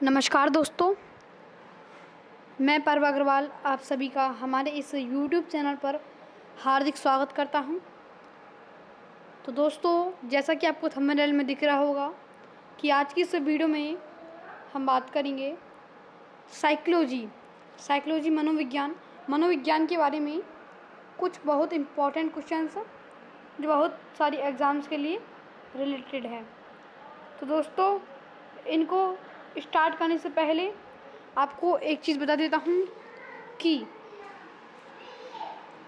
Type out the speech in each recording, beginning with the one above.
नमस्कार दोस्तों, मैं पर्व अग्रवाल आप सभी का हमारे इस YouTube चैनल पर हार्दिक स्वागत करता हूं। तो दोस्तों, जैसा कि आपको थंबनेल में दिख रहा होगा कि आज की इस वीडियो में हम बात करेंगे साइकोलॉजी मनोविज्ञान के बारे में। कुछ बहुत इम्पॉर्टेंट क्वेश्चंस जो बहुत सारी एग्ज़ाम्स के लिए रिलेटेड है। तो दोस्तों, इनको स्टार्ट करने से पहले आपको एक चीज़ बता देता हूँ कि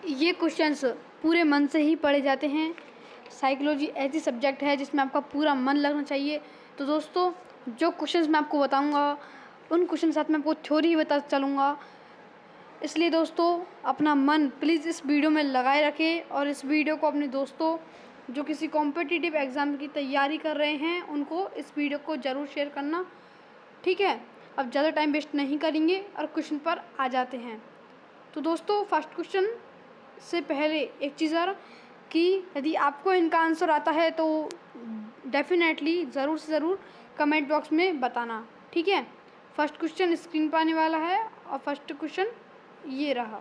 ये क्वेश्चंस पूरे मन से ही पढ़े जाते हैं। साइकोलॉजी ऐसी सब्जेक्ट है जिसमें आपका पूरा मन लगना चाहिए। तो दोस्तों, जो क्वेश्चंस मैं आपको बताऊँगा उन क्वेश्चन के साथ मैं आपको थ्योरी ही बता चलूँगा। इसलिए दोस्तों, अपना मन प्लीज़ इस वीडियो में लगाए रखें और इस वीडियो को अपने दोस्तों जो किसी कॉम्पिटिटिव एग्ज़ाम की तैयारी कर रहे हैं उनको इस वीडियो को ज़रूर शेयर करना, ठीक है। अब ज़्यादा टाइम वेस्ट नहीं करेंगे और क्वेश्चन पर आ जाते हैं। तो दोस्तों, फर्स्ट क्वेश्चन से पहले एक चीज़ और कि यदि आपको इनका आंसर आता है तो डेफिनेटली ज़रूर से ज़रूर कमेंट बॉक्स में बताना, ठीक है। फर्स्ट क्वेश्चन स्क्रीन पर आने वाला है और फर्स्ट क्वेश्चन ये रहा।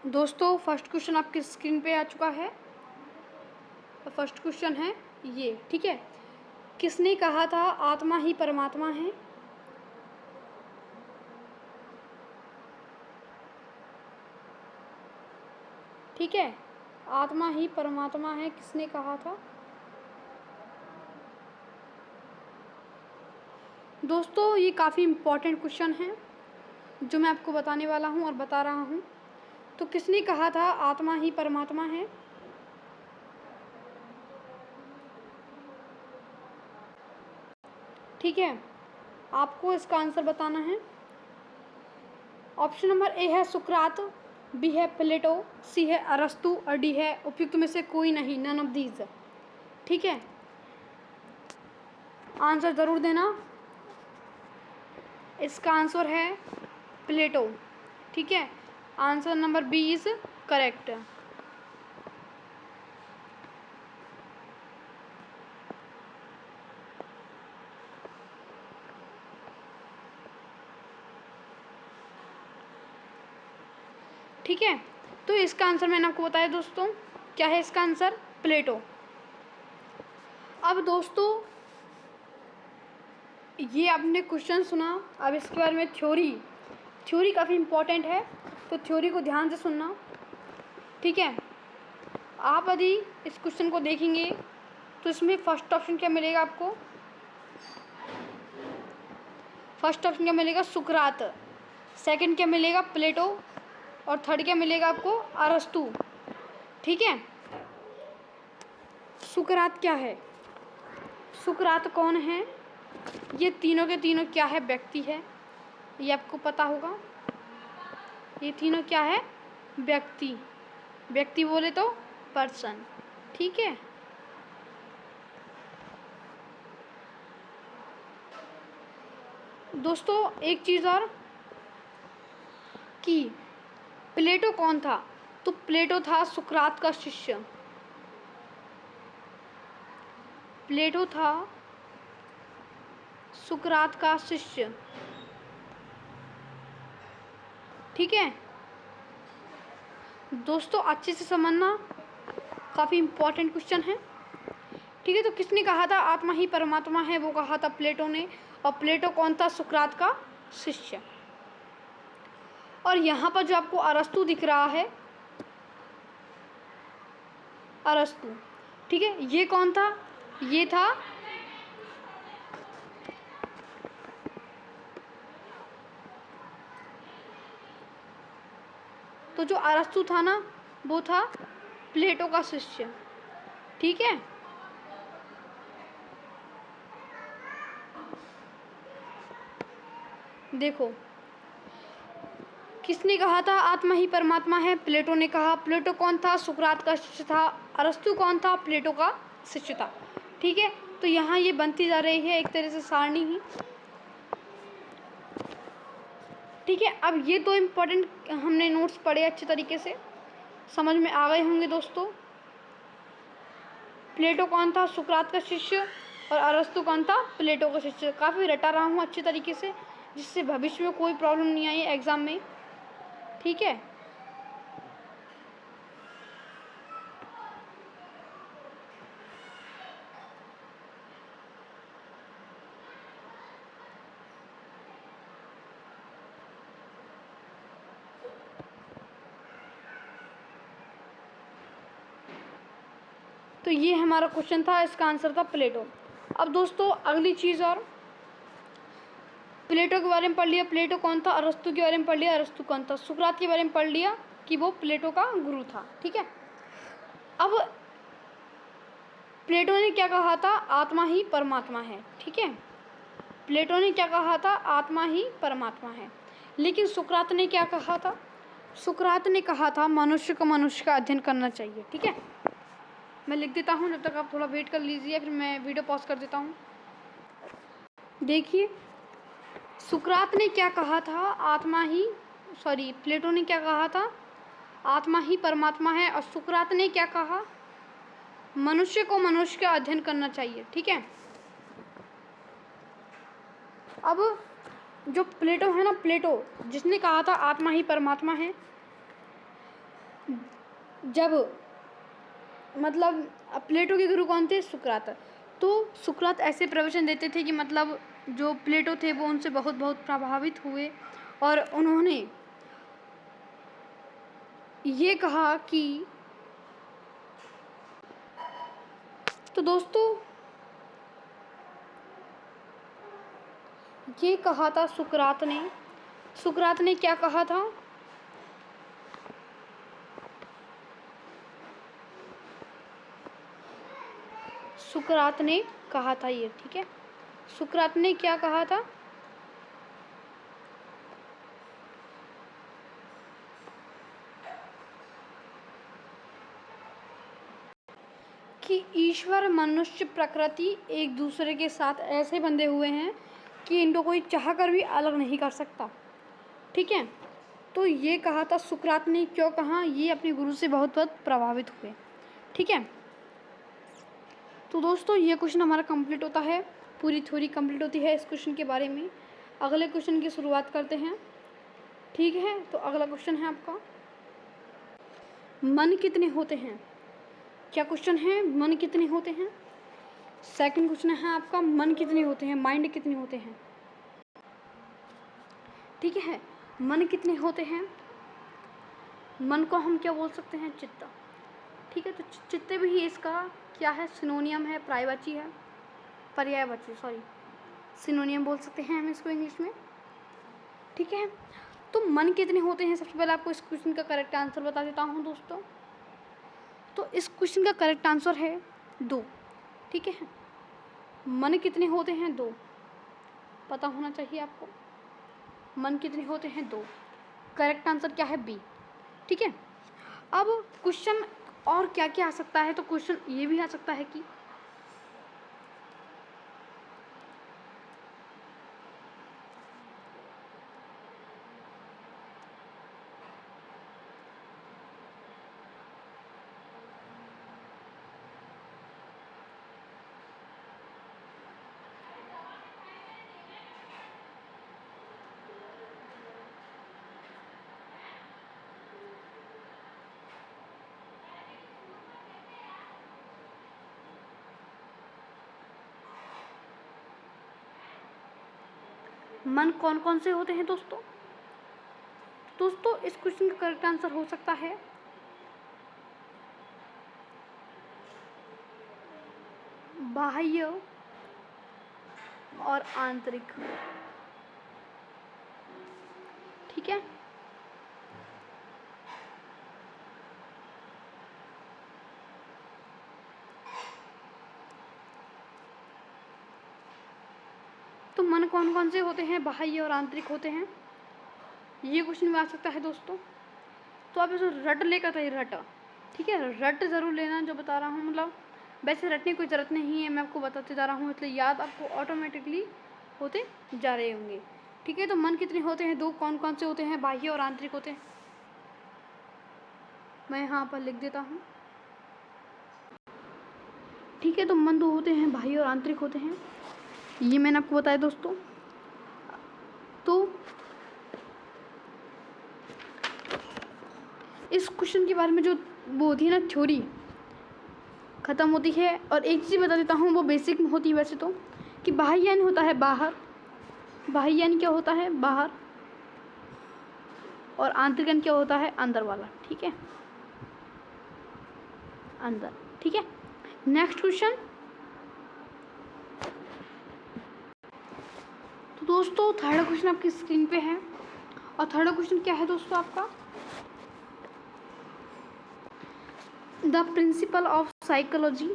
दोस्तों, फर्स्ट क्वेश्चन आपकी स्क्रीन पे आ चुका है। तो फर्स्ट क्वेश्चन है ये, ठीक है। किसने कहा था आत्मा ही परमात्मा है? ठीक है, आत्मा ही परमात्मा है, किसने कहा था? दोस्तों, ये काफ़ी इम्पोर्टेंट क्वेश्चन है जो मैं आपको बताने वाला हूँ और बता रहा हूँ। तो किसने कहा था आत्मा ही परमात्मा है? ठीक है, आपको इसका आंसर बताना है। ऑप्शन नंबर ए है सुकरात, बी है प्लेटो, सी है अरस्तु और डी है उपयुक्त में से कोई नहीं, नन ऑफ दीज। ठीक है, आंसर ज़रूर देना। इसका आंसर है प्लेटो, ठीक है। Answer number B is correct. ठीक है, तो इसका आंसर मैंने आपको बताया दोस्तों, क्या है इसका आंसर? प्लेटो। अब दोस्तों, ये आपने क्वेश्चन सुना, अब इसके बारे में थ्योरी काफ़ी इम्पोर्टेंट है, तो थ्योरी को ध्यान से सुनना, ठीक है। आप यदि इस क्वेश्चन को देखेंगे तो इसमें फर्स्ट ऑप्शन क्या मिलेगा आपको? फर्स्ट ऑप्शन क्या मिलेगा? सुकरात। सेकंड क्या मिलेगा? प्लेटो। और थर्ड क्या मिलेगा आपको? अरस्तु। ठीक है, सुकरात क्या है? सुकरात कौन है? ये तीनों के तीनों क्या है? व्यक्ति है, ये आपको पता होगा। ये तीनों क्या है? व्यक्ति बोले तो पर्सन, ठीक है। दोस्तों, एक चीज़ और कि प्लेटो कौन था? तो प्लेटो था सुकरात का शिष्य। प्लेटो था सुकरात का शिष्य, ठीक है। दोस्तों, अच्छे से समझना, काफ़ी इम्पोर्टेंट क्वेश्चन है, ठीक है। तो किसने कहा था आत्मा ही परमात्मा है? वो कहा था प्लेटो ने। और प्लेटो कौन था? सुकरात का शिष्य। और यहाँ पर जो आपको अरस्तु दिख रहा है, अरस्तु, ठीक है, ये कौन था? ये था तो जो अरस्तु था ना, वो था प्लेटो का शिष्य, ठीक है। देखो, किसने कहा था आत्मा ही परमात्मा है? प्लेटो ने कहा। प्लेटो कौन था? सुकरात का शिष्य था। अरस्तु कौन था? प्लेटो का शिष्य था, ठीक है। तो यहाँ ये बनती जा रही है एक तरह से सारणी ही, ठीक है। अब ये दो इम्पोर्टेंट हमने नोट्स पढ़े, अच्छे तरीके से समझ में आ गए होंगे दोस्तों। प्लेटो कौन था? सुकरात का शिष्य। और अरस्तु कौन था? प्लेटो का शिष्य। काफ़ी रटा रहा हूँ अच्छे तरीके से, जिससे भविष्य में कोई प्रॉब्लम नहीं आई एग्ज़ाम में, ठीक है। तो ये हमारा क्वेश्चन था, इसका आंसर था प्लेटो। अब दोस्तों अगली चीज़, और प्लेटो के बारे में पढ़ लिया, प्लेटो कौन था। अरस्तु के बारे में पढ़ लिया, अरस्तु कौन था। सुकरात के बारे में पढ़ लिया कि वो प्लेटो का गुरु था, ठीक है। अब प्लेटो ने क्या कहा था? आत्मा ही परमात्मा है, ठीक है। प्लेटो ने क्या कहा था? आत्मा ही परमात्मा है। लेकिन सुकरात ने क्या कहा था? सुकरात ने कहा था मनुष्य को मनुष्य का अध्ययन करना चाहिए, ठीक है। मैं लिख देता हूँ, जब तक आप थोड़ा वेट कर लीजिए, फिर मैं वीडियो पॉज कर देता हूँ। देखिए, सुकरात ने क्या कहा था? प्लेटो ने क्या कहा था? आत्मा ही परमात्मा है। और सुकरात ने क्या कहा? मनुष्य को मनुष्य का अध्ययन करना चाहिए, ठीक है। अब जो प्लेटो है ना, प्लेटो जिसने कहा था आत्मा ही परमात्मा है, जब मतलब प्लेटो के गुरु कौन थे? सुकरात। तो सुकरात ऐसे प्रवचन देते थे कि मतलब जो प्लेटो थे वो उनसे बहुत बहुत प्रभावित हुए, और उन्होंने ये कहा कि, तो दोस्तों ये कहा था सुकरात ने क्या कहा था? सुकरात ने कहा था ये, ठीक है। सुकरात ने क्या कहा था? कि ईश्वर, मनुष्य, प्रकृति एक दूसरे के साथ ऐसे बंधे हुए हैं कि इनको कोई चाह कर भी अलग नहीं कर सकता, ठीक है। तो ये कहा था सुकरात ने। क्यों कहा? ये अपने गुरु से बहुत बहुत प्रभावित हुए, ठीक है। तो दोस्तों ये क्वेश्चन हमारा कंप्लीट होता है, पूरी थ्योरी कंप्लीट होती है इस क्वेश्चन के बारे में। अगले क्वेश्चन की शुरुआत करते हैं, ठीक है। तो अगला क्वेश्चन है आपका, मन कितने होते हैं? क्या क्वेश्चन है? मन कितने होते हैं। सेकंड क्वेश्चन है आपका, मन कितने होते हैं, माइंड कितने होते हैं, ठीक है। मन कितने होते हैं? मन को हम क्या बोल सकते हैं? चित्त, ठीक है। तो चित्त भी इसका क्या है? सिनोनियम है, पर्यायवाची, सिनोनियम बोल सकते हैं हम इसको इंग्लिश में, ठीक है। तो मन कितने होते हैं? सबसे पहले आपको इस क्वेश्चन का करेक्ट आंसर बता देता हूँ दोस्तों। तो इस क्वेश्चन का करेक्ट आंसर है 2, ठीक है। मन कितने होते हैं? 2, पता होना चाहिए आपको। मन कितने होते हैं? 2। करेक्ट आंसर क्या है? बी, ठीक है। अब क्वेश्चन और क्या क्या आ सकता है? तो क्वेश्चन ये भी आ सकता है कि मन कौन कौन से होते हैं दोस्तों? इस क्वेश्चन का करेक्ट आंसर हो सकता है बाह्य और आंतरिक, ठीक है। तो मन कौन कौन से होते हैं? बाह्य और आंतरिक होते हैं, ये क्वेश्चन में आ सकता है दोस्तों। तो आप इसे रट लेकर चाहिए, रट, ठीक है। रट ज़रूर लेना जो बता रहा हूँ, मतलब वैसे रटने की कोई ज़रूरत नहीं है, मैं आपको बताते जा रहा हूँ, इसलिए याद आपको ऑटोमेटिकली होते जा रहे होंगे, ठीक है। तो मन कितने होते हैं? 2। कौन कौन से होते हैं? बाह्य और आंतरिक होते हैं। मैं यहाँ पर लिख देता हूँ, ठीक है। तो मन दो होते हैं, बाह्य और आंतरिक होते हैं, ये मैंने आपको बताया दोस्तों। तो इस क्वेश्चन के बारे में जो वो होती है ना थ्योरी ख़त्म होती है। और एक चीज़ बता देता हूँ, वो बेसिक में होती है वैसे तो, कि बाह्य यानी होता है बाहर, बाह्य यानी क्या होता है बाहर, और आंतरिक यानी क्या होता है अंदर वाला। ठीक है, अंदर। ठीक है, नेक्स्ट क्वेश्चन। तो दोस्तों थर्ड क्वेश्चन आपकी स्क्रीन पे है, और थर्ड क्वेश्चन क्या है दोस्तों आपका, द प्रिंसिपल ऑफ साइकोलॉजी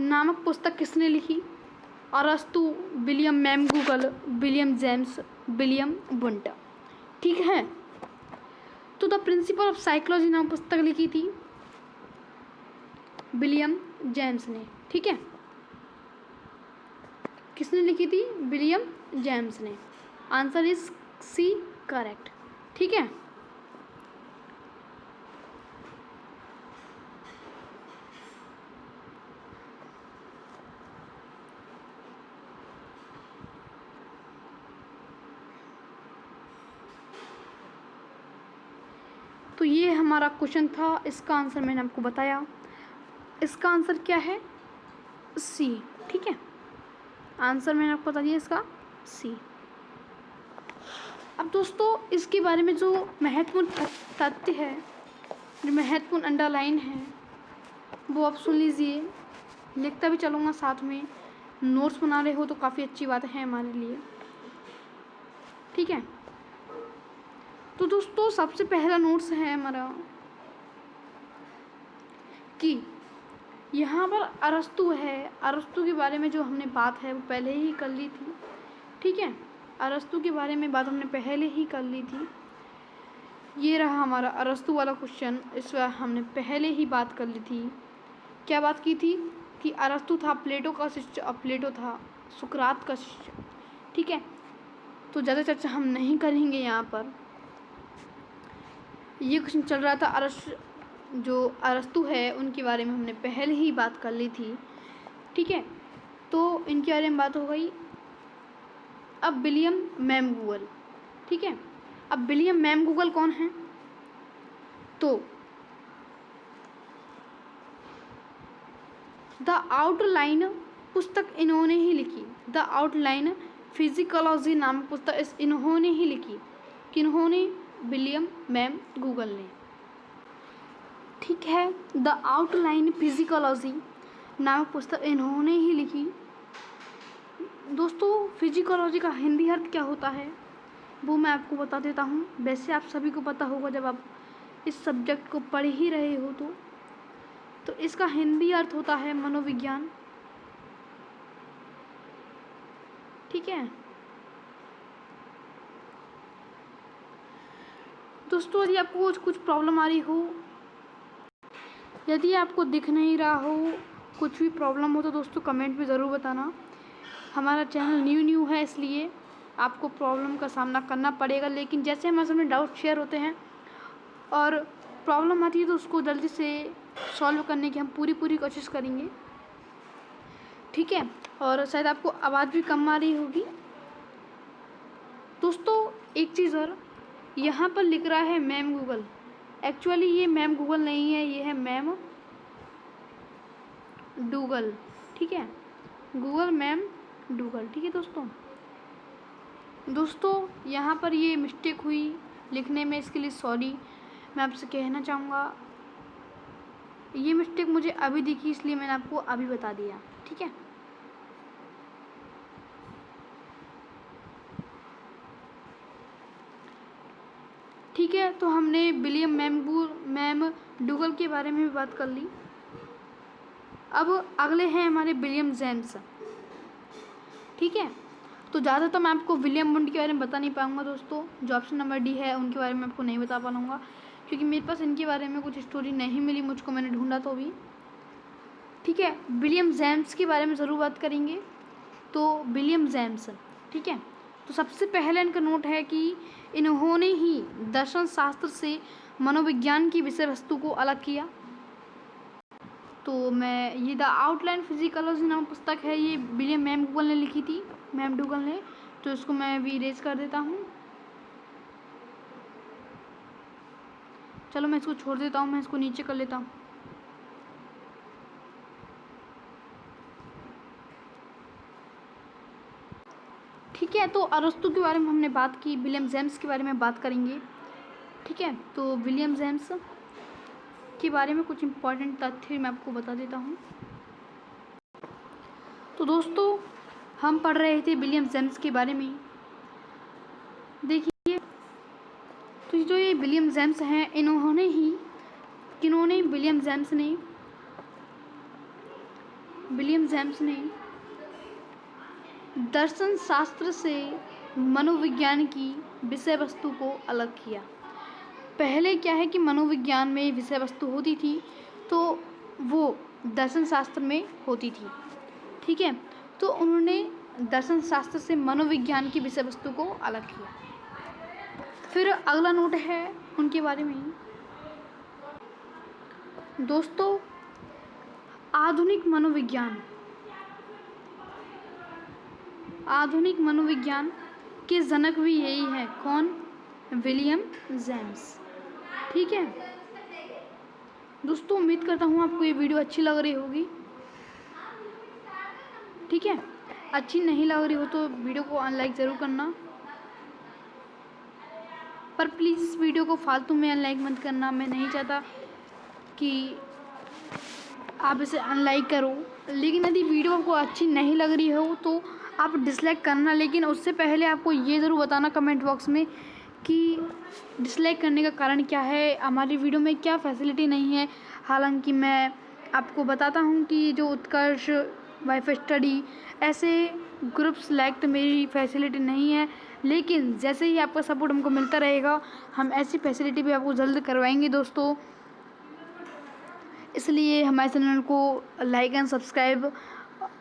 नामक पुस्तक किसने लिखी? अरस्तु, William McDougall, William James, William Wundt. ठीक है, तो द प्रिंसिपल ऑफ साइकोलॉजी नामक पुस्तक लिखी थी विलियम जेम्स ने। ठीक है, किसने लिखी थी? विलियम जेम्स ने। Answer is C correct. ठीक है, तो ये हमारा क्वेश्चन था, इसका आंसर मैंने आपको बताया। इसका आंसर क्या है? सी। ठीक है, आंसर मैंने आपको बता दिया इसका सी। अब दोस्तों इसके बारे में जो महत्वपूर्ण तथ्य है, जो महत्वपूर्ण अंडरलाइन है, वो आप सुन लीजिए। लिखता भी चलूँगा साथ में, नोट्स बना रहे हो तो काफ़ी अच्छी बात है हमारे लिए। ठीक है, तो दोस्तों सबसे पहला नोट्स है हमारा कि यहाँ पर अरस्तु है। अरस्तु के बारे में जो हमने बात है वो पहले ही कर ली थी। ठीक है, अरस्तु के बारे में बात हमने पहले ही कर ली थी। ये रहा हमारा अरस्तु वाला क्वेश्चन, इस बार हमने पहले ही बात कर ली थी। क्या बात की थी? कि अरस्तु था प्लेटो का शिष्य और प्लेटो था सुकरात का शिष्य। ठीक है, तो ज़्यादा चर्चा हम नहीं करेंगे यहाँ पर। ये क्वेश्चन चल रहा था जो अरस्तु है उनके बारे में हमने पहले ही बात कर ली थी। ठीक है, तो इनके बारे में बात हो गई। अब विलियम मैमगूगल। ठीक है, अब विलियम मैमगूगल कौन है? तो द आउटलाइन पुस्तक इन्होंने ही लिखी। द आउटलाइन फिजिकोलॉजी नाम पुस्तक इन्होंने ही लिखी। किन्होंने? विलियम मैमगूगल ने। ठीक है, द आउटलाइन फिजिकोलॉजी नामक पुस्तक इन्होंने ही लिखी। दोस्तों फिजिकोलॉजी का हिंदी अर्थ क्या होता है वो मैं आपको बता देता हूँ। वैसे आप सभी को पता होगा जब आप इस सब्जेक्ट को पढ़ ही रहे हो तो इसका हिंदी अर्थ होता है मनोविज्ञान। ठीक है दोस्तों, यदि आपको कुछ प्रॉब्लम आ रही हो, यदि आपको दिख नहीं रहा हो, कुछ भी प्रॉब्लम हो तो दोस्तों कमेंट में ज़रूर बताना। हमारा चैनल न्यू है इसलिए आपको प्रॉब्लम का सामना करना पड़ेगा, लेकिन जैसे हमारे सामने डाउट शेयर होते हैं और प्रॉब्लम आती है तो उसको जल्दी से सॉल्व करने की हम पूरी कोशिश करेंगे। ठीक है, और शायद आपको आवाज़ भी कम आ रही होगी। दोस्तों एक चीज़ और, यहाँ पर लिख रहा है मैम गूगल। एक्चुअली ये मैम गूगल नहीं है, ये है मैम डूगल। ठीक है, गूगल मैम डूगल। ठीक है दोस्तों यहाँ पर ये मिस्टेक हुई लिखने में, इसके लिए सॉरी मैं आपसे कहना चाहूँगा। ये मिस्टेक मुझे अभी दिखी इसलिए मैंने आपको अभी बता दिया। ठीक है, ठीक है, तो हमने विलियम मैमडूगल के बारे में भी बात कर ली। अब अगले हैं हमारे विलियम जेम्स। ठीक है, तो ज़्यादा तो मैं आपको विलियम वुंट के बारे में बता नहीं पाऊँगा दोस्तों। जो ऑप्शन नंबर डी है उनके बारे में आपको नहीं बता पाऊँगा, क्योंकि मेरे पास इनके बारे में कुछ स्टोरी नहीं मिली मुझको, मैंने ढूंढा तो भी। ठीक है, विलियम जेम्स के बारे में ज़रूर बात करेंगे। तो विलियम जेम्स, ठीक है, तो सबसे पहले इनका नोट है कि इन्होंने ही दर्शन शास्त्र से मनोविज्ञान की विषय वस्तु को अलग किया। तो मैं ये द आउटलाइन फिजिकोलॉजी नाम पुस्तक है, ये विलियम मैम डूगल ने लिखी थी, मैम डूगल ने। तो इसको मैं भी इरेज कर देता हूँ। चलो मैं इसको छोड़ देता हूँ, मैं इसको नीचे कर लेता हूँ। ठीक है, तो अरस्तु के बारे में हमने बात की, विलियम जेम्स के बारे में बात करेंगे। ठीक है, तो विलियम जेम्स के बारे में कुछ इम्पॉर्टेंट तथ्य मैं आपको बता देता हूँ। तो दोस्तों हम पढ़ रहे थे विलियम जेम्स के बारे में। देखिए, तो जो ये विलियम जेम्स हैं, किन्होंने विलियम जेम्स ने दर्शन शास्त्र से मनोविज्ञान की विषय वस्तु को अलग किया। पहले क्या है कि मनोविज्ञान में विषय वस्तु होती थी तो वो दर्शन शास्त्र में होती थी। ठीक है, तो उन्होंने दर्शन शास्त्र से मनोविज्ञान की विषय वस्तु को अलग किया। फिर अगला नोट है उनके बारे में। दोस्तों आधुनिक मनोविज्ञान के जनक भी यही है। कौन? William James. ठीक है दोस्तों, उम्मीद करता हूँ आपको ये वीडियो अच्छी लग रही होगी। ठीक है, अच्छी नहीं लग रही हो तो वीडियो को अनलाइक ज़रूर करना, पर प्लीज़ इस वीडियो को फालतू में अनलाइक मत करना। मैं नहीं चाहता कि आप इसे अनलाइक करो, लेकिन यदि वीडियो आपको अच्छी नहीं लग रही हो तो आप डिसलाइक करना। लेकिन उससे पहले आपको ये ज़रूर बताना कमेंट बॉक्स में कि डिसलाइक करने का कारण क्या है, हमारी वीडियो में क्या फैसिलिटी नहीं है। हालांकि मैं आपको बताता हूँ कि जो उत्कर्ष, वाईफाई स्टडी, ऐसे ग्रुप सेलेक्ट मेरी फैसिलिटी नहीं है, लेकिन जैसे ही आपका सपोर्ट हमको मिलता रहेगा हम ऐसी फैसिलिटी भी आपको जल्द करवाएंगे दोस्तों। इसलिए हमारे चैनल को लाइक एंड सब्सक्राइब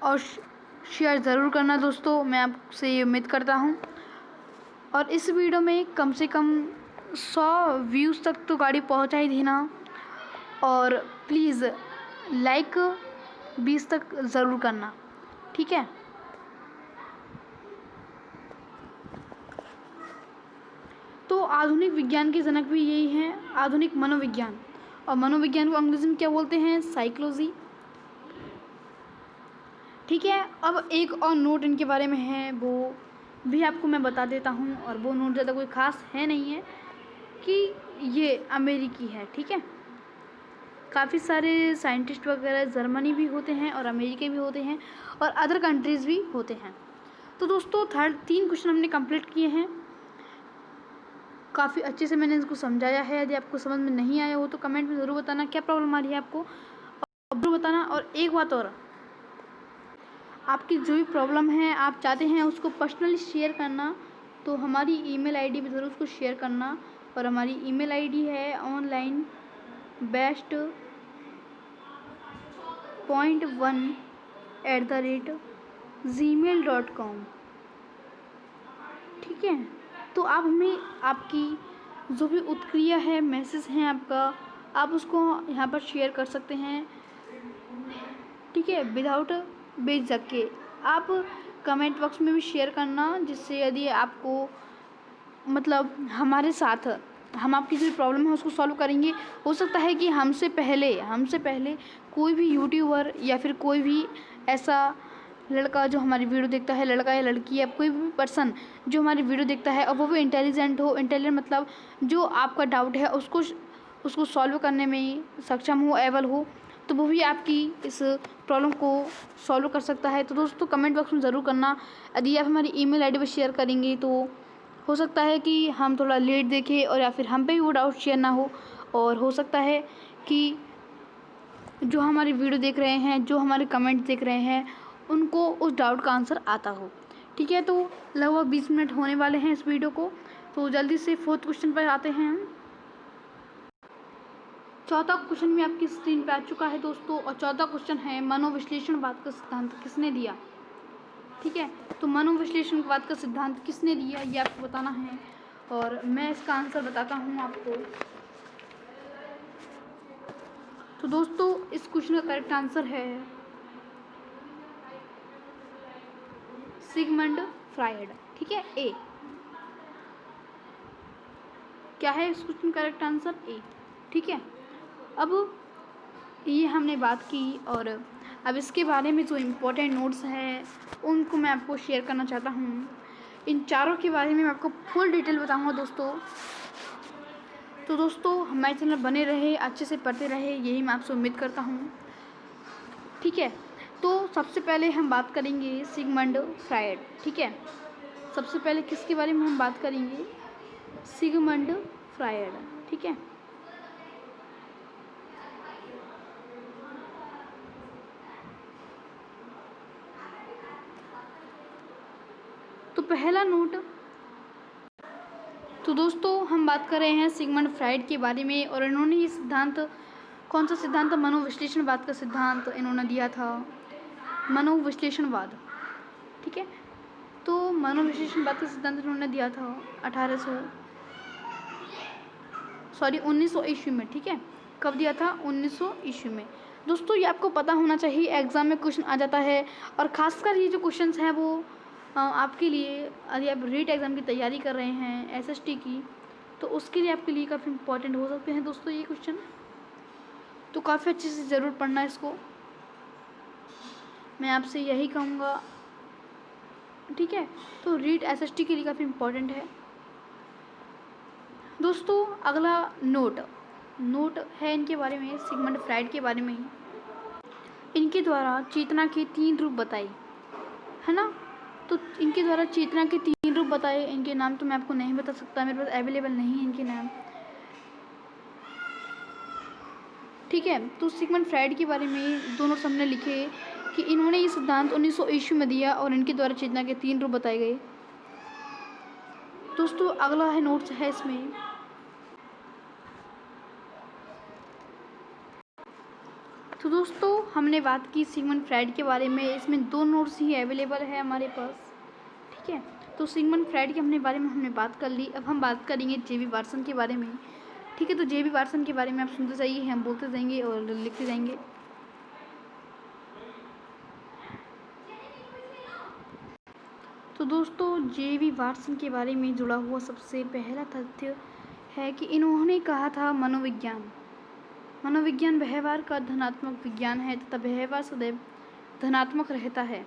और शेयर ज़रूर करना दोस्तों, मैं आपसे ये उम्मीद करता हूँ। और इस वीडियो में कम से कम 100 व्यूज़ तक तो गाड़ी पहुँचा ही देना, और प्लीज़ लाइक 20 तक ज़रूर करना। ठीक है, तो आधुनिक विज्ञान के जनक भी यही हैं, आधुनिक मनोविज्ञान। और मनोविज्ञान को अंग्रेजी में क्या बोलते हैं? साइकोलॉजी। ठीक है, अब एक और नोट इनके बारे में है, वो भी आपको मैं बता देता हूँ। और वो नोट ज़्यादा कोई ख़ास है नहीं है कि ये अमेरिकी है। ठीक है, काफ़ी सारे साइंटिस्ट वगैरह जर्मनी भी होते हैं और अमेरिका भी होते हैं और अदर कंट्रीज़ भी होते हैं। तो दोस्तों 3 क्वेश्चन हमने कंप्लीट किए हैं। काफ़ी अच्छे से मैंने इसको समझाया है। यदि आपको समझ में नहीं आया हो तो कमेंट में ज़रूर बताना क्या प्रॉब्लम आ रही है आपको, ज़रूर बताना। और एक बात और, आपकी जो भी प्रॉब्लम है आप चाहते हैं उसको पर्सनली शेयर करना, तो हमारी ईमेल आईडी पे ज़रूर उसको शेयर करना। और हमारी ईमेल आईडी है onlinebest.1@gmail.com। ठीक है, तो आप हमें आपकी जो भी उत्क्रिया है, मैसेज है आपका, आप उसको यहाँ पर शेयर कर सकते हैं। ठीक है, विदाउट बेझिझक के आप कमेंट बॉक्स में भी शेयर करना, जिससे यदि आपको मतलब हमारे साथ हम आपकी जो प्रॉब्लम है उसको सॉल्व करेंगे। हो सकता है कि हमसे पहले कोई भी यूट्यूबर या फिर कोई भी ऐसा लड़का जो हमारी वीडियो देखता है, लड़का या लड़की या कोई भी पर्सन जो हमारी वीडियो देखता है और वो भी इंटेलिजेंट मतलब जो आपका डाउट है उसको सॉल्व करने में सक्षम हो, एबल हो, तो वो भी आपकी इस प्रॉब्लम को सॉल्व कर सकता है। तो दोस्तों कमेंट बॉक्स में ज़रूर करना। यदि आप हमारी ईमेल आईडी पर शेयर करेंगे तो हो सकता है कि हम थोड़ा लेट देखें और या फिर हम पे भी वो डाउट शेयर ना हो, और हो सकता है कि जो हमारी वीडियो देख रहे हैं, जो हमारे कमेंट देख रहे हैं, उनको उस डाउट का आंसर आता हो। ठीक है, तो लगभग 20 मिनट होने वाले हैं इस वीडियो को, तो जल्दी से 4th क्वेश्चन पर आते हैं हम। 4था क्वेश्चन भी आपकी स्क्रीन पे आ चुका है दोस्तों, और 4था क्वेश्चन है मनोविश्लेषणवाद का सिद्धांत किसने दिया। ठीक है, तो मनोविश्लेषणवाद का सिद्धांत किसने दिया ये आपको बताना है, और मैं इसका आंसर बताता हूँ आपको। तो दोस्तों इस क्वेश्चन का करेक्ट आंसर है सिगमंड फ्रायड। ठीक है, ए। क्या है इस क्वेश्चन का करेक्ट आंसर? ए। ठीक है, अब ये हमने बात की और अब इसके बारे में जो इम्पोर्टेंट नोट्स हैं उनको मैं आपको शेयर करना चाहता हूँ। इन चारों के बारे में मैं आपको फुल डिटेल बताऊँगा दोस्तों। तो दोस्तों हमारे चैनल बने रहे, अच्छे से पढ़ते रहे, यही मैं आपसे उम्मीद करता हूँ। ठीक है, तो सबसे पहले हम बात करेंगे सिगमंड फ्रायड। ठीक है, सबसे पहले किसके बारे में हम बात करेंगे? Sigmund Freud. ठीक है, तो पहला नोट, तो दोस्तों हम बात कर रहे हैं सिगमंड फ्रायड के बारे में और इन्होंने ये सिद्धांत, कौन सा सिद्धांत? मनोविश्लेषणवाद का सिद्धांत इन्होंने दिया था, मनोविश्लेषणवाद। ठीक है, तो मनोविश्लेषणवाद का सिद्धांत इन्होंने दिया था 1900 ईस्वी में। ठीक है, कब दिया था? 1900 ईस्वी में। दोस्तों ये आपको पता होना चाहिए, एग्ज़ाम में क्वेश्चन आ जाता है और ख़ासकर ये जो क्वेश्चंस हैं वो आपके लिए, यदि आप रीट एग्ज़ाम की तैयारी कर रहे हैं एसएसटी की, तो उसके लिए आपके लिए काफ़ी इम्पोर्टेंट हो सकते हैं दोस्तों ये क्वेश्चन। तो काफ़ी अच्छे से ज़रूर पढ़ना इसको, मैं आपसे यही कहूँगा। ठीक है, तो रीट एसएसटी के लिए काफ़ी इम्पोर्टेंट है दोस्तों। अगला नोट है इनके बारे में, सिगमंड फ्रायड के बारे में ही। इनके द्वारा चेतना के 3 रूप बताए, है ना। तो इनके द्वारा चेतना के 3 रूप बताए, इनके नाम तो मैं आपको नहीं बता सकता, मेरे पास अवेलेबल नहीं है इनके नाम। ठीक है, तो सिगमंड फ्रायड के बारे में दोनों सामने लिखे कि इन्होंने ये सिद्धांत 1900 ईस्वी में दिया और इनके द्वारा चेतना के 3 रूप बताए गए। दोस्तों अगला है नोट्स है इसमें, तो दोस्तों हमने बात की सिगमंड फ्रायड के बारे में, इसमें 2 नोट्स ही अवेलेबल है हमारे पास। ठीक है, तो सिगमंड फ्रायड के बारे में हमने बात कर ली। अब हम बात करेंगे जेबी वाटसन के बारे में। ठीक है, तो जेबी वाटसन के बारे में आप सुनते जाइए, हम बोलते जाएंगे और लिखते जाएंगे। तो दोस्तों जेबी वाटसन के बारे में जुड़ा हुआ सबसे पहला तथ्य है कि इन्होंने कहा था मनोविज्ञान व्यवहार का धनात्मक विज्ञान है तथा व्यवहार सदैव धनात्मक रहता है।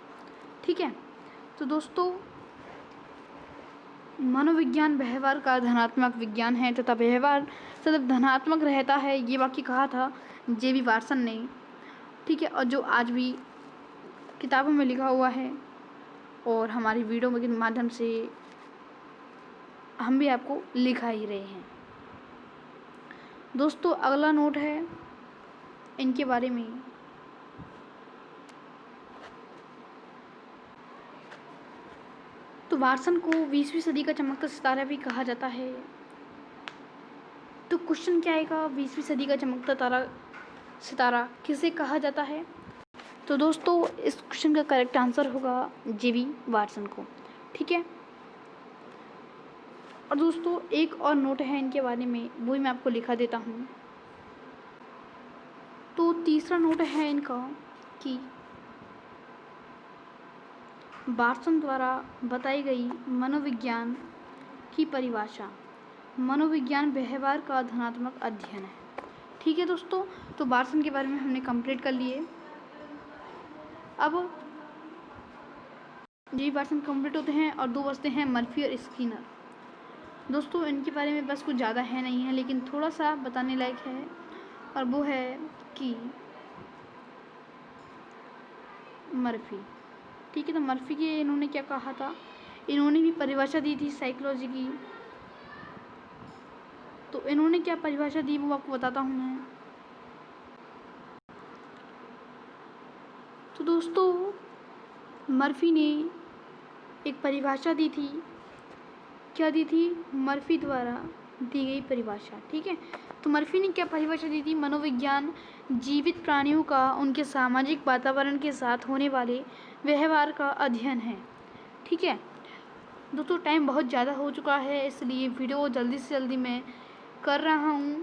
ठीक है, तो दोस्तों मनोविज्ञान व्यवहार का धनात्मक विज्ञान है तथा व्यवहार सदैव धनात्मक रहता है, ये वाक्य कहा था जेबी वाटसन ने। ठीक है, और जो आज भी किताबों में लिखा हुआ है और हमारी वीडियो के माध्यम से हम भी आपको लिखा ही रहे हैं। दोस्तों अगला नोट है इनके बारे में, तो वाटसन को 20वीं सदी का चमकता सितारा भी कहा जाता है। तो क्वेश्चन क्या आएगा? 20वीं सदी का चमकता सितारा किसे कहा जाता है? तो दोस्तों इस क्वेश्चन का करेक्ट आंसर होगा जेबी वाटसन को। ठीक है, और दोस्तों एक और नोट है इनके बारे में, वो ही मैं आपको लिखा देता हूँ। तो तीसरा नोट है इनका कि वाटसन द्वारा बताई गई मनोविज्ञान की परिभाषा मनोविज्ञान व्यवहार का धनात्मक अध्ययन है। ठीक है दोस्तों, तो वाटसन के बारे में हमने कंप्लीट कर लिए। अब जेबी वाटसन कंप्लीट होते हैं और 2 बचते हैं, मर्फी और स्किनर। दोस्तों इनके बारे में बस कुछ ज़्यादा है नहीं है, लेकिन थोड़ा सा बताने लायक है, और वो है कि मर्फी। ठीक है, तो मर्फी के इन्होंने क्या कहा था? इन्होंने भी परिभाषा दी थी साइकोलॉजी की। तो इन्होंने क्या परिभाषा दी वो आपको बताता हूँ मैं। तो दोस्तों मर्फी ने एक परिभाषा दी थी, क्या दी थी? मर्फी द्वारा दी गई परिभाषा। ठीक है, तो मर्फी ने क्या परिभाषा दी थी? मनोविज्ञान जीवित प्राणियों का उनके सामाजिक वातावरण के साथ होने वाले व्यवहार का अध्ययन है। ठीक है दोस्तों, टाइम बहुत ज़्यादा हो चुका है, इसलिए वीडियो जल्दी से जल्दी मैं कर रहा हूँ।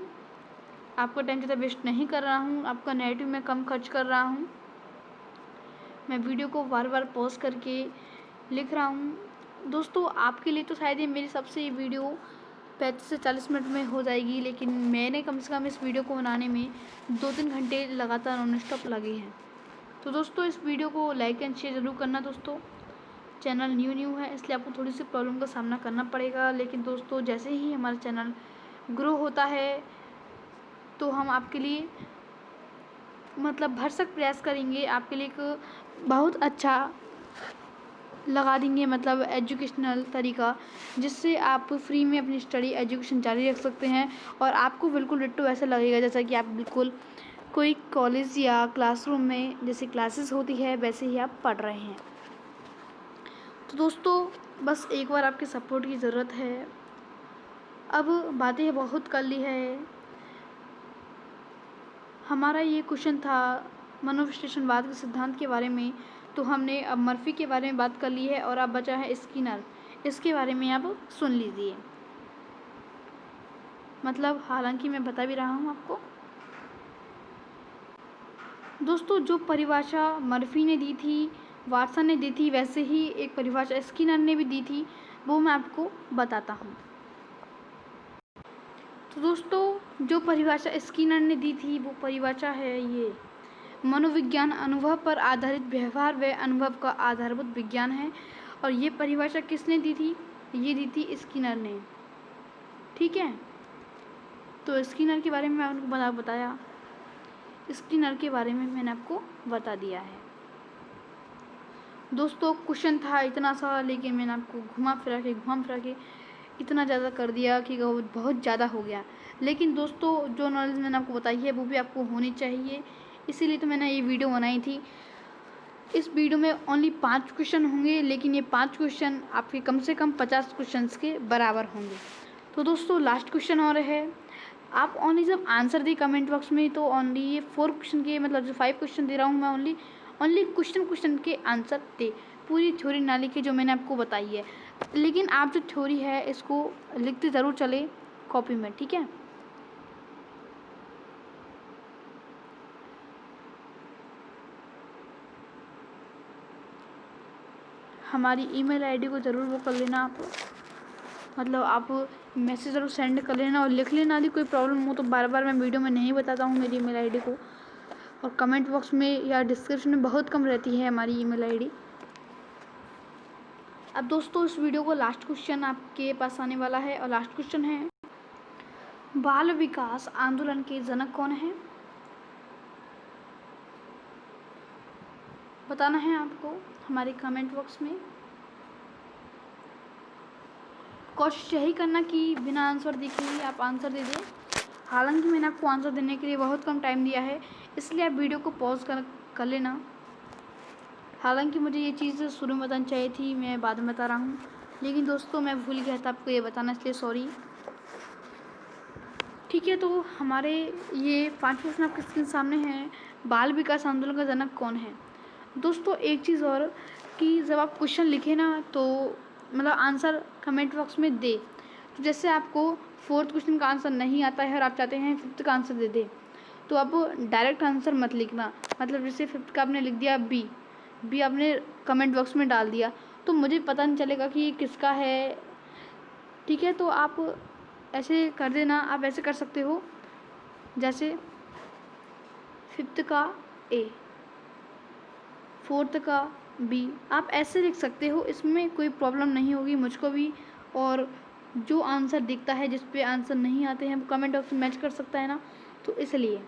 आपका टाइम ज़्यादा वेस्ट नहीं कर रहा हूँ, आपका नेगेटिव में कम खर्च कर रहा हूँ। मैं वीडियो को बार बार पॉज करके लिख रहा हूँ। दोस्तों आपके लिए तो शायद ये मेरी सबसे ये वीडियो 35 से 40 मिनट में हो जाएगी, लेकिन मैंने कम से कम इस वीडियो को बनाने में 2-3 घंटे लगातार नॉन स्टॉप लगे हैं। तो दोस्तों इस वीडियो को लाइक एंड शेयर ज़रूर करना। दोस्तों चैनल न्यू है इसलिए आपको थोड़ी सी प्रॉब्लम का सामना करना पड़ेगा, लेकिन दोस्तों जैसे ही हमारा चैनल ग्रो होता है तो हम आपके लिए मतलब भरसक प्रयास करेंगे, आपके लिए एक बहुत अच्छा लगा देंगे मतलब एजुकेशनल तरीका, जिससे आप फ्री में अपनी स्टडी एजुकेशन जारी रख सकते हैं और आपको बिल्कुल डिट्टो ऐसा लगेगा जैसा कि आप बिल्कुल कोई कॉलेज या क्लासरूम में जैसे क्लासेस होती है वैसे ही आप पढ़ रहे हैं। तो दोस्तों बस एक बार आपके सपोर्ट की ज़रूरत है। अब बातें बहुत कर ली है। हमारा ये क्वेश्चन था मनोविश्लेषणवाद के सिद्धांत के बारे में, तो हमने अब मर्फी के बारे में बात कर ली है और अब बचा है स्किनर। इसके बारे में अब सुन लीजिए। मतलब हालांकि मैं बता भी रहा हूँ आपको। दोस्तों जो परिभाषा मर्फी ने दी थी, वाटसन ने दी थी, वैसे ही एक परिभाषा स्किनर ने भी दी थी, वो मैं आपको बताता हूँ। तो दोस्तों जो परिभाषा स्किनर ने दी थी वो परिभाषा है ये मनोविज्ञान अनुभव पर आधारित व्यवहार व अनुभव का आधारभूत विज्ञान है। और ये परिभाषा किसने दी थी? ये दी थी स्किनर ने। ठीक है, तो स्किनर के बारे में मैं आपको बताया, स्किनर के बारे में मैंने आपको बता दिया है। दोस्तों क्वेश्चन था इतना सा, लेकिन मैंने आपको घुमा फिरा के इतना ज़्यादा कर दिया कि वो बहुत ज़्यादा हो गया। लेकिन दोस्तों जो नॉलेज मैंने आपको बताई है वो भी आपको होनी चाहिए, इसीलिए तो मैंने ये वीडियो बनाई थी। इस वीडियो में ओनली 5 क्वेश्चन होंगे, लेकिन ये 5 क्वेश्चन आपके कम से कम 50 क्वेश्चंस के बराबर होंगे। तो दोस्तों लास्ट क्वेश्चन और है, आप ओनली जब आंसर दी कमेंट बॉक्स में तो ओनली ये 4 क्वेश्चन के मतलब जो 5 क्वेश्चन दे रहा हूँ मैं ओनली क्वेश्चन के आंसर दे, पूरी थ्योरी ना लिखे जो मैंने आपको बताई है। लेकिन आप जो थ्योरी है इसको लिखते ज़रूर चले कॉपी में, ठीक है। हमारी ईमेल आईडी को ज़रूर वो कर लेना आप, मतलब आप मैसेज ज़रूर सेंड कर लेना और लिख लेना। यदि कोई प्रॉब्लम हो तो बार बार मैं वीडियो में नहीं बताता हूँ मेरी ईमेल आईडी को, और कमेंट बॉक्स में या डिस्क्रिप्शन में बहुत कम रहती है हमारी ईमेल आईडी। अब दोस्तों इस वीडियो को लास्ट क्वेश्चन आपके पास आने वाला है, और लास्ट क्वेश्चन है, बाल विकास आंदोलन के जनक कौन है? बताना है आपको हमारे कमेंट बॉक्स में। कोशिश यही करना कि बिना आंसर देखे ही आप आंसर दे दें। हालांकि मैंने आपको आंसर देने के लिए बहुत कम टाइम दिया है, इसलिए आप वीडियो को पॉज कर लेना। हालांकि मुझे ये चीज़ शुरू में बतानी चाहिए थी, मैं बाद में बता रहा हूँ, लेकिन दोस्तों मैं भूल गया था आपको ये बताना, इसलिए सॉरी। ठीक है, तो हमारे ये 5 क्वेश्चन आपके स्क्रीन सामने हैं। बाल विकास आंदोलन का जनक कौन है? दोस्तों एक चीज़ और कि जब आप क्वेश्चन लिखें ना तो मतलब आंसर कमेंट बॉक्स में दे, तो जैसे आपको 4th क्वेश्चन का आंसर नहीं आता है और आप चाहते हैं 5th का आंसर दे दे, तो आप डायरेक्ट आंसर मत लिखना। मतलब जैसे 5th का आपने लिख दिया बी आपने कमेंट बॉक्स में डाल दिया, तो मुझे पता नहीं चलेगा कि ये किसका है। ठीक है, तो आप ऐसे कर देना। आप ऐसे कर सकते हो जैसे 5th का ए, 4th का बी, आप ऐसे लिख सकते हो, इसमें कोई प्रॉब्लम नहीं होगी मुझको भी। और जो आंसर दिखता है, जिस पे आंसर नहीं आते हैं, वो कमेंट बॉक्स में मैच कर सकता है ना, तो इसलिए।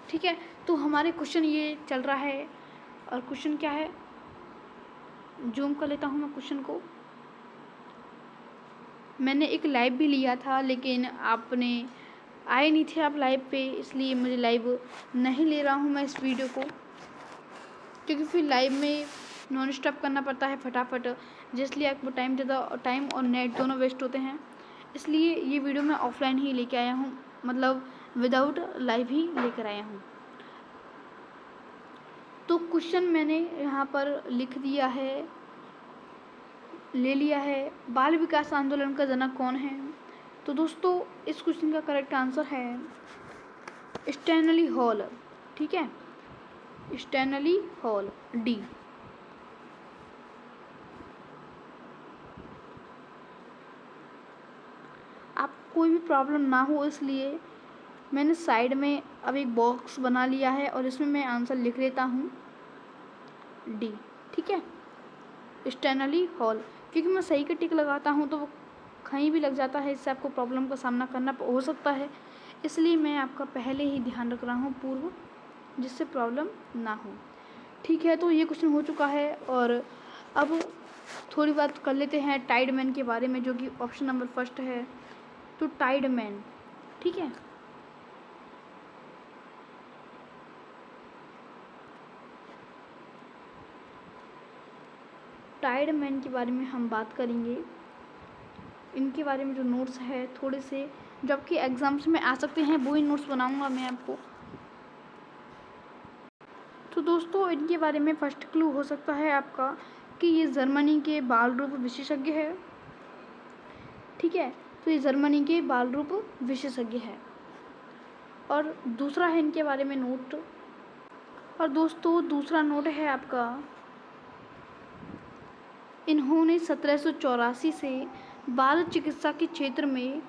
ठीक है, तो हमारे क्वेश्चन ये चल रहा है, और क्वेश्चन क्या है, जूम कर लेता हूँ मैं क्वेश्चन को। मैंने एक लाइव भी लिया था, लेकिन आपने आए नहीं थे आप लाइव पे, इसलिए मुझे लाइव नहीं ले रहा हूँ मैं इस वीडियो को, क्योंकि फिर लाइव में नॉन स्टॉप करना पड़ता है फटाफट, जिसलिए आपको टाइम और नेट दोनों वेस्ट होते हैं। इसलिए ये वीडियो मैं ऑफलाइन ही लेके आया हूँ, मतलब विदाउट लाइव ही लेकर आया हूँ। तो क्वेश्चन मैंने यहाँ पर लिख दिया है, ले लिया है, बाल विकास आंदोलन का जनक कौन है? तो दोस्तों इस क्वेश्चन का करेक्ट आंसर है स्टैनली हॉल, ठीक है, स्टैनली हॉल डी। आप कोई भी प्रॉब्लम ना हो इसलिए मैंने साइड में अब एक बॉक्स बना लिया है और इसमें मैं आंसर लिख लेता हूँ डी, ठीक है, स्टैनली हॉल। क्योंकि मैं सही का टिक लगाता हूँ तो वो कहीं भी लग जाता है, इससे आपको प्रॉब्लम का सामना करना हो सकता है, इसलिए मैं आपका पहले ही ध्यान रख रहा हूँ पूर्व, जिससे प्रॉब्लम ना हो। ठीक है, तो ये क्वेश्चन हो चुका है और अब थोड़ी बात कर लेते हैं टाइडमैन के बारे में, जो कि ऑप्शन नंबर फर्स्ट है। तो टाइडमैन, ठीक है, टाइडमैन के बारे में हम बात करेंगे। इनके बारे में जो नोट्स है थोड़े से जो आपके एग्ज़ाम्स में आ सकते हैं वो ही नोट्स बनाऊंगा मैं आपको। तो दोस्तों इनके बारे में फर्स्ट क्लू हो सकता है आपका कि ये जर्मनी के बाल रूप विशेषज्ञ है, ठीक है, तो ये जर्मनी के बाल रूप विशेषज्ञ है। और दूसरा है इनके बारे में नोट, और दोस्तों दूसरा नोट है आपका, इन्होंने 1784 से बाल चिकित्सा के क्षेत्र में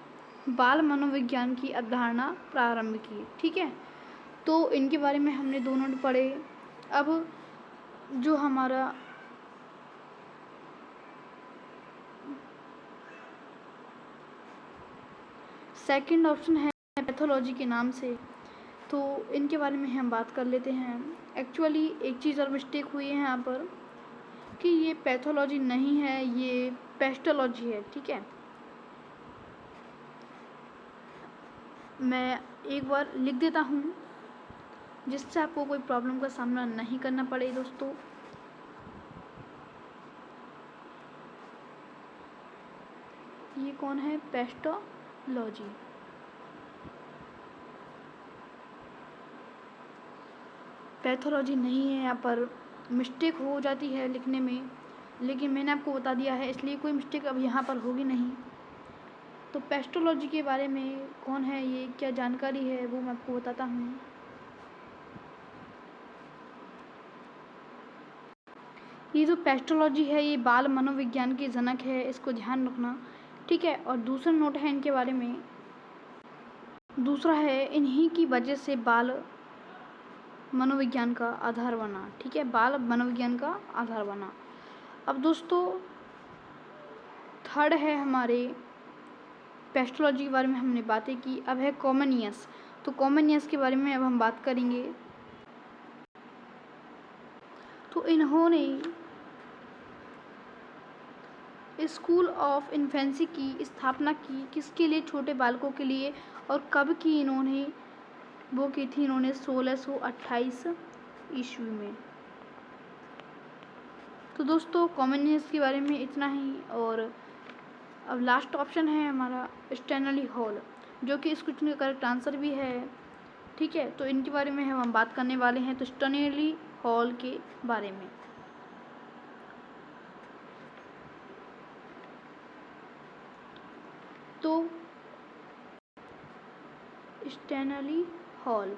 बाल मनोविज्ञान की अवधारणा प्रारंभ की, ठीक है, तो इनके बारे में हमने दो नोट पढ़े। अब जो हमारा सेकंड ऑप्शन है पैथोलॉजी के नाम से, तो इनके बारे में हम बात कर लेते हैं। एक्चुअली एक चीज़ और मिस्टेक हुई है यहाँ पर कि ये पैथोलॉजी नहीं है, ये पेस्टोलॉजी है, ठीक है। मैं एक बार लिख देता हूँ जिससे आपको कोई प्रॉब्लम का सामना नहीं करना पड़े दोस्तों। ये कौन है, पेस्टोलॉजी। पैथोलॉजी नहीं है, यहाँ पर मिस्टेक हो जाती है लिखने में, लेकिन मैंने आपको बता दिया है इसलिए कोई मिस्टेक अब यहाँ पर होगी नहीं। तो पेस्टोलॉजी के बारे में कौन है, ये क्या जानकारी है वो मैं आपको बताता हूँ। ये जो पेस्टोलॉजी है ये बाल मनोविज्ञान के जनक है, इसको ध्यान रखना, ठीक है। और दूसरा नोट है इनके बारे में, दूसरा है इन्हीं की वजह से बाल मनोविज्ञान का आधार बना, ठीक है, बाल मनोविज्ञान का आधार बना। अब दोस्तों थर्ड है हमारे, पेस्टोलॉजी के बारे में हमने बातें की, अब है कॉमनियस। तो कॉमनियस के बारे में अब हम बात करेंगे। तो इन्होंने स्कूल ऑफ इन्फेंसी की स्थापना की, किसके लिए, छोटे बालकों के लिए, और कब की इन्होंने वो की थी, इन्होंने 1628 ईस्वी में। तो दोस्तों कॉमनियस के बारे में इतना ही। और अब लास्ट ऑप्शन है हमारा स्टैनली हॉल, जो कि इस क्वेश्चन का करेक्ट आंसर भी है, ठीक है। तो इनके बारे में हम बात करने वाले हैं, तो स्टैनली हॉल के बारे में। तो स्टैनली हॉल,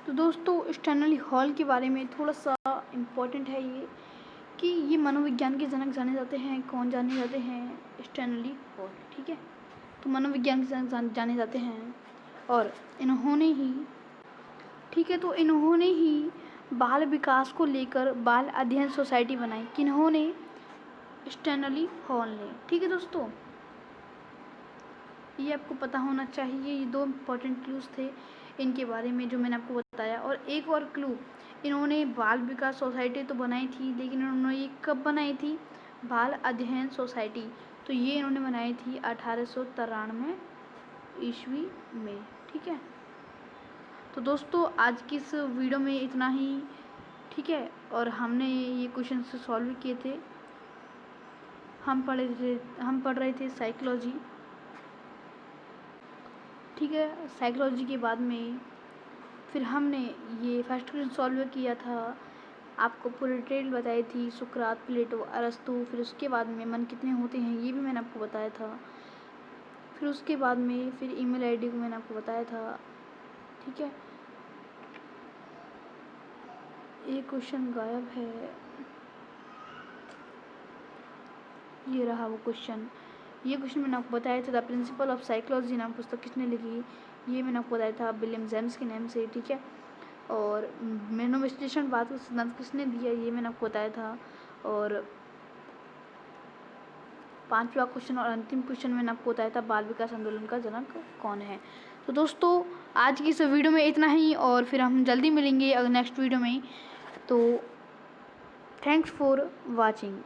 तो दोस्तों स्टैनली हॉल के बारे में थोड़ा सा इम्पोर्टेंट है ये कि ये मनोविज्ञान के जनक जाने जाते हैं। कौन जाने जाते हैं, स्टैनली हॉल, ठीक है, तो मनोविज्ञान के जनक जाने जाते हैं। और इन्होंने ही, ठीक है, तो इन्होंने ही बाल विकास को लेकर बाल अध्ययन सोसाइटी बनाई, किन्होंने, स्टैनली हॉल ने, ठीक है दोस्तों, ये आपको पता होना चाहिए। ये दो इम्पोर्टेंट क्लूज थे इनके बारे में जो मैंने आपको बताया। और एक और क्लू, इन्होंने बाल विकास सोसाइटी तो बनाई थी, लेकिन इन्होंने ये कब बनाई थी, बाल अध्ययन सोसाइटी, तो ये इन्होंने बनाई थी 1893 ईस्वी में, ठीक है। तो दोस्तों आज की इस वीडियो में इतना ही, ठीक है। और हमने ये क्वेश्चन सॉल्व किए थे, हम पढ़ रहे थे साइकोलॉजी, ठीक है। साइकोलॉजी के बाद में फिर हमने ये फर्स्ट क्वेश्चन सॉल्व किया था आपको पूरी डिटेल बताई थी, सुकरात, प्लेटो, अरस्तु। फिर उसके बाद में मन कितने होते हैं ये भी मैंने आपको बताया था। फिर उसके बाद में फिर ईमेल आईडी को मैंने आपको बताया था, ठीक है। ये क्वेश्चन गायब है, ये रहा वो क्वेश्चन। ये क्वेश्चन मैंने आपको बताया था, द प्रिंसिपल ऑफ साइकोलॉजी नाम पुस्तक किसने लिखी, ये मैंने आपको बताया था विलियम जेम्स के नाम से, ठीक है। और मनोविश्लेषणवाद का सिद्धांत किसने दिया, ये मैंने आपको बताया था। और 5वां क्वेश्चन और अंतिम क्वेश्चन मैंने आपको बताया था, बाल विकास आंदोलन का जनक कौन है। तो दोस्तों आज की इस वीडियो में इतना ही, और फिर हम जल्दी मिलेंगे अगर नेक्स्ट वीडियो में। तो थैंक्स फॉर वॉचिंग।